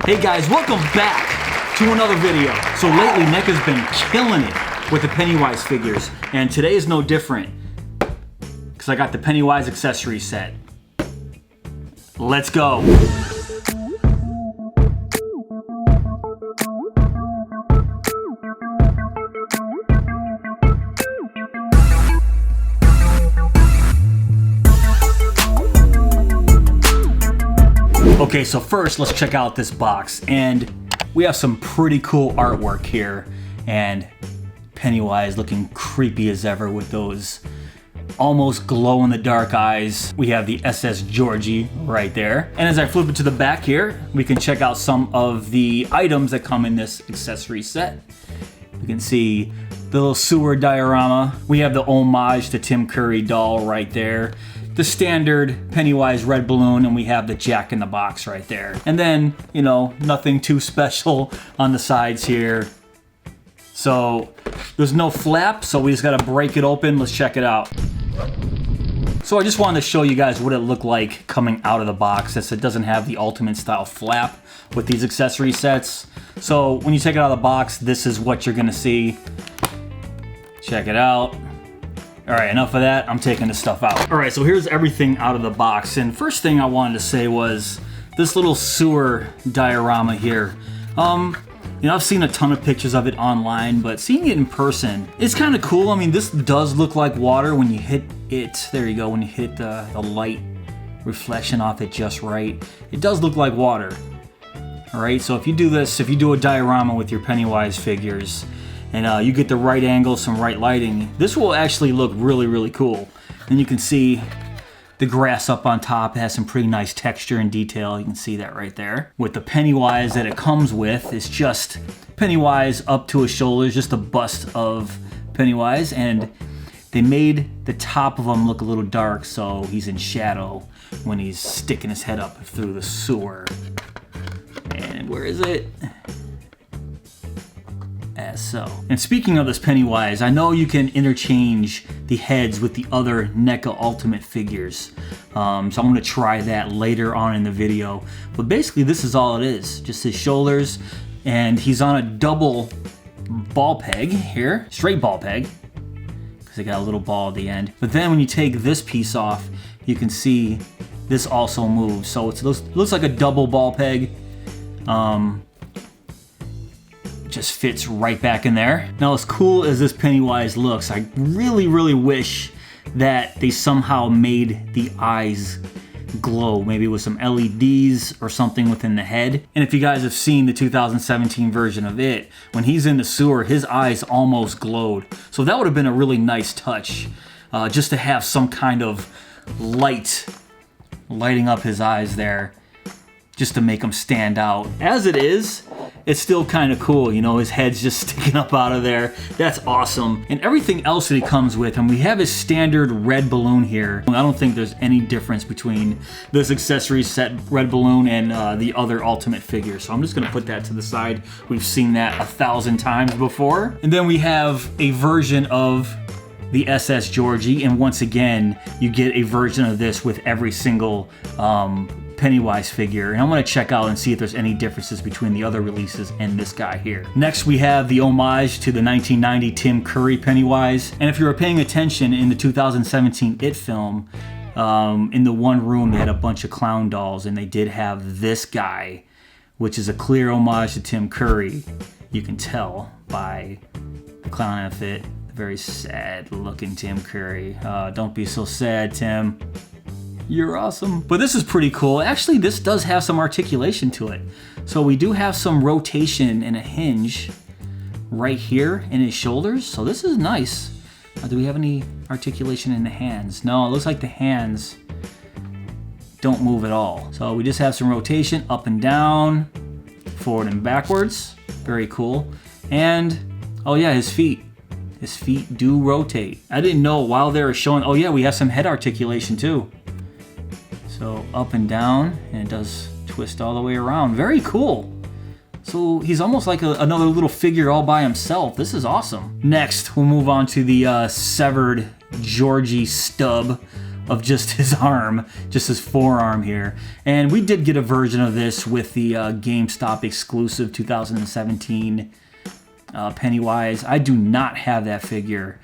Hey guys, welcome back to another video. So lately, Neca's been killing it with the Pennywise figures, and today is no different, because I got the Pennywise Accessory Set. Let's go. Okay, so first let's check out this box, and we have some pretty cool artwork here, and Pennywise looking creepy as ever with those almost glow-in-the-dark eyes. We have the SS Georgie right there, and as I flip it to the back here, we can check out some of the items that come in this accessory set. You can see the little sewer diorama. We have the homage to Tim Curry doll right there. The standard Pennywise red balloon, and we have the Jack in the Box right there. And then, you know, nothing too special on the sides here. So there's no flap, so we just gotta break it open. Let's check it out. So I just wanted to show you guys what it looked like coming out of the box, since it doesn't have the ultimate style flap with these accessory sets. So when you take it out of the box, this is what you're gonna see. Check it out. All right, enough of that. I'm taking this stuff out. All right, so here's everything out of the box. And first thing I wanted to say was this little sewer diorama here. You know, I've seen a ton of pictures of it online, but seeing it in person, it's kind of cool. I mean, this does look like water when you hit it. There you go, when you hit the light reflection off it just right. It does look like water. All right, so if you do this, if you do a diorama with your Pennywise figures, and you get the right angle, some right lighting, this will actually look really, really cool. And you can see the grass up on top. It has some pretty nice texture and detail. You can see that right there. With the Pennywise that it comes with, it's just Pennywise up to his shoulders, just a bust of Pennywise. And they made the top of him look a little dark, so he's in shadow when he's sticking his head up through the sewer. And where is it? As so. And speaking of this Pennywise, I know you can interchange the heads with the other NECA Ultimate figures. So I'm going to try that later on in the video. But basically this is all it is. Just his shoulders, and he's on a double ball peg here. Straight ball peg, because they got a little ball at the end. But then when you take this piece off, you can see this also moves. So it looks like a double ball peg. Just fits right back in there. Now, as cool as this Pennywise looks, I really, really wish that they somehow made the eyes glow, maybe with some LEDs or something within the head. And if you guys have seen the 2017 version of it, when he's in the sewer, his eyes almost glowed. So that would have been a really nice touch, just to have some kind of light lighting up his eyes there, just to make him stand out. As it is, it's still kind of cool, you know, his head's just sticking up out of there. That's awesome. And everything else that he comes with, and we have his standard red balloon here. I don't think there's any difference between this accessory set red balloon and the other Ultimate figure. So I'm just gonna put that to the side. We've seen that 1,000 times before. And then we have a version of the SS Georgie, and once again, you get a version of this with every single Pennywise figure, and I'm going to check out and see if there's any differences between the other releases and this guy here. Next, we have the homage to the 1990 Tim Curry Pennywise, and if you were paying attention in the 2017 It film, in the one room they had a bunch of clown dolls, and they did have this guy, which is a clear homage to Tim Curry. You can tell by the clown outfit. Very sad looking Tim Curry. Don't be so sad, Tim. You're awesome. But this is pretty cool. Actually, this does have some articulation to it. So we do have some rotation and a hinge right here in his shoulders. So this is nice. Do we have any articulation in the hands? No, it looks like the hands don't move at all. So we just have some rotation up and down, forward and backwards. Very cool. And, oh yeah, his feet. His feet do rotate. I didn't know while they were showing. Oh yeah, we have some head articulation too. So up and down, and it does twist all the way around. Very cool. So he's almost like another little figure all by himself. This is awesome. Next, we'll move on to the severed Georgie Stub of just his arm, just his forearm here. And we did get a version of this with the GameStop exclusive 2017 Pennywise. I do not have that figure,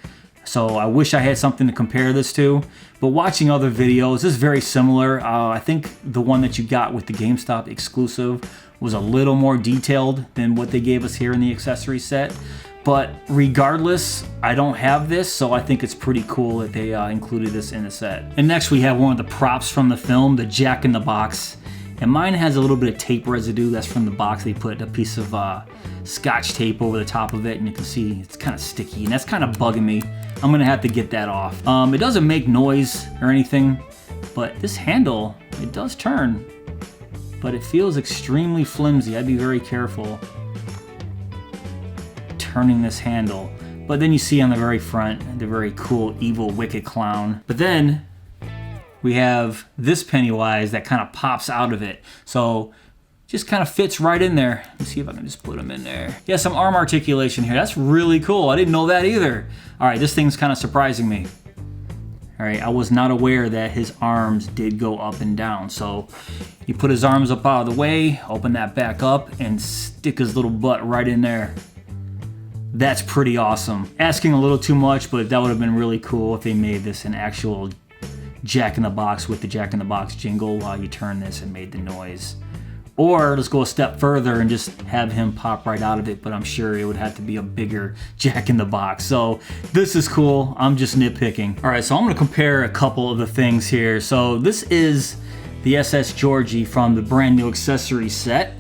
so I wish I had something to compare this to. But watching other videos, this is very similar. I think the one that you got with the GameStop exclusive was a little more detailed than what they gave us here in the accessory set. But regardless, I don't have this, so I think it's pretty cool that they included this in the set. And next we have one of the props from the film, the Jack-in-the-Box. And mine has a little bit of tape residue. That's from the box. They put a piece of Scotch tape over the top of it, and you can see it's kind of sticky, and that's kind of bugging me. I'm gonna have to get that off. It doesn't make noise or anything, but this handle, it does turn, but it feels extremely flimsy. I'd be very careful turning this handle. But then you see on the very front the very cool evil wicked clown. But then we have this Pennywise that kind of pops out of it, so just kind of fits right in there. Let me see if I can just put him in there. Yeah, some arm articulation here. That's really cool. I didn't know that either. All right, this thing's kind of surprising me. All right, I was not aware that his arms did go up and down. So you put his arms up out of the way, open that back up, and stick his little butt right in there. That's pretty awesome. Asking a little too much, but that would have been really cool if they made this an actual Jack-in-the-Box with the Jack-in-the-Box jingle while you turn this and made the noise. Or let's go a step further and just have him pop right out of it, but I'm sure it would have to be a bigger Jack-in-the-Box. So this is cool. I'm just nitpicking. All right, so I'm gonna compare a couple of the things here. So this is the SS Georgie from the brand new accessory set.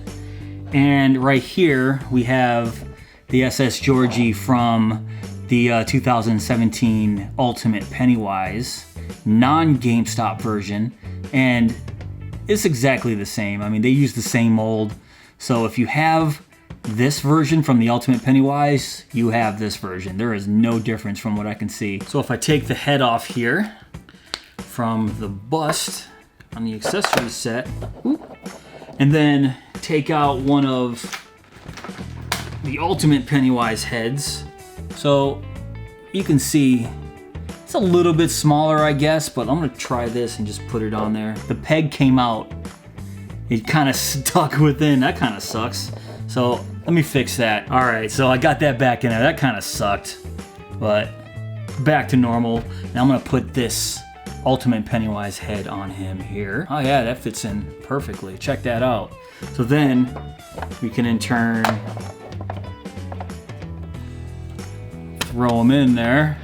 And right here we have the SS Georgie from the 2017 Ultimate Pennywise non-GameStop version, and it's exactly the same. I mean, they use the same mold. So if you have this version from the Ultimate Pennywise, you have this version. There is no difference from what I can see. So if I take the head off here from the bust on the accessory set, and then take out one of the Ultimate Pennywise heads, so you can see it's a little bit smaller, I guess, but I'm gonna try this and just put it on there. The peg came out, it kind of stuck within. That kind of sucks. So let me fix that. All right, so I got that back in there. That kind of sucked, but back to normal. Now I'm gonna put this Ultimate Pennywise head on him here. Oh yeah, that fits in perfectly. Check that out. So then we can in turn throw him in there.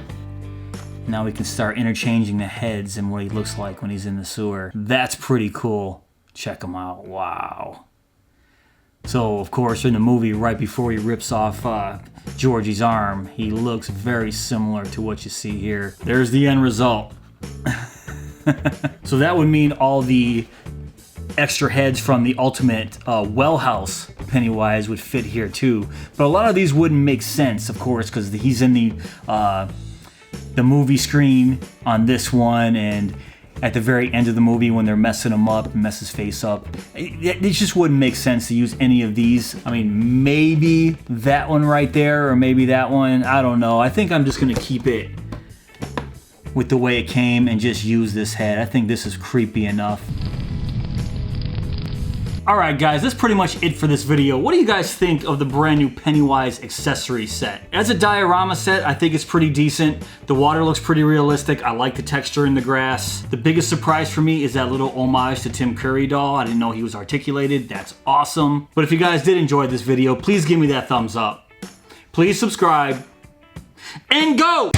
Now we can start interchanging the heads and what he looks like when he's in the sewer. That's pretty cool. Check him out. Wow. So, of course, in the movie, right before he rips off Georgie's arm, he looks very similar to what you see here. There's the end result. So that would mean all the extra heads from the Ultimate Well House Pennywise would fit here too. But a lot of these wouldn't make sense, of course, because he's in the movie screen on this one, and at the very end of the movie when they're messing him up and mess his face up, it just wouldn't make sense to use any of these. I mean, maybe that one right there, or maybe that one, I don't know. I think I'm just gonna keep it with the way it came and just use this head. I think this is creepy enough. Alright guys, that's pretty much it for this video. What do you guys think of the brand new Pennywise accessory set? As a diorama set, I think it's pretty decent. The water looks pretty realistic. I like the texture in the grass. The biggest surprise for me is that little homage to Tim Curry doll. I didn't know he was articulated. That's awesome. But if you guys did enjoy this video, please give me that thumbs up. Please subscribe. And go!